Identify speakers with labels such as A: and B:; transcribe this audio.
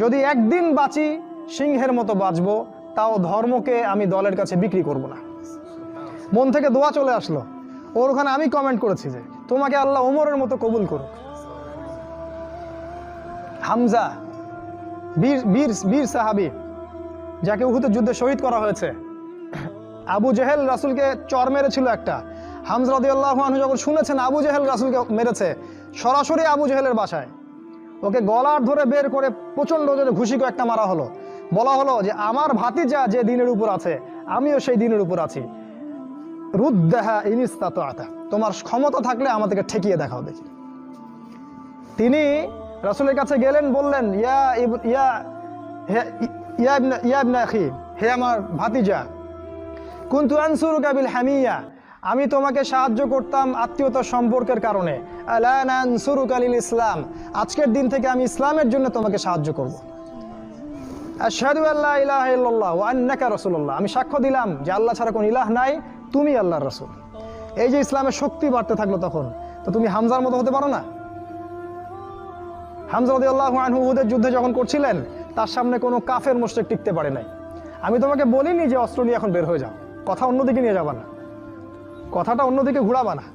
A: যদি একদিন বাঁচি সিংহের মতো বাঁচবো, তাও ধর্মকে আমি দলের কাছে বিক্রি করব না। মন থেকে দোয়া চলে আসলো। ওর ওখানে আমি কমেন্ট করেছি যে তোমাকে আল্লাহ ওমরের মতো কবুল করুক। হামজা বীর বীর বীর সাহাবী, যাকে উহুদের যুদ্ধে শহীদ করা হয়েছে। আবু জেহেল রাসূলকে চর মেরেছিল একটা। হামজা রাদিয়াল্লাহু আনহু যখন শুনেছেন আবু জেহেল রাসূলকে মেরেছে, সরাসরি আবু জেহেলের বাসায় ওকে গলার ধরে বের করে প্রচন্ড জোরে ঘুষি একটা মারা হলো। বলা হলো যে আমার ভাতিজা যে দিনের উপর আছে, আমিও সেই দিনের উপর আছি। রুদ্দাহা ইন ইসতাতা'তা, তোমার ক্ষমতা থাকলে আমাদেরকে ঠেকিয়ে দেখাও দেখি। তিনি রাসূলের কাছে গেলেন, বললেন ইয়া ইয়া ইয়া ইবনা আখি, হে আমার ভাতিজা, কুনতু আনসুরুকা বিল হামিয়া, আমি তোমাকে সাহায্য করতাম আত্মীয়তার সম্পর্কের কারণে। আলা নানসুরুকা লিল ইসলাম, আজকের দিন থেকে আমি ইসলামের জন্য তোমাকে সাহায্য করব। আশহাদু আল্লা ইলাহা ইল্লাল্লাহ ওয়া আন্নাকা রাসূলুল্লাহ, আমি সাক্ষ্য দিলাম যে আল্লাহ ছাড়া কোনো ইলাহ নাই, তুমি আল্লাহর রাসূল। এই যে ইসলামের শক্তি বাড়তে থাকলো তখন, তো তুমি হামজার মতো হতে পারো না? হামজা রাদিয়াল্লাহু আনহু উহুদের যুদ্ধে যখন করছিলেন, তার সামনে কোনো কাফের মুশরিক টিকতে পারে নাই। আমি তোমাকে বলিনি যে অস্ত্র নিয়ে এখন বের হয়ে যাও, কথা অন্যদিকে নিয়ে যাবা না, কথাটা অন্যদিকে ঘুরাবা না।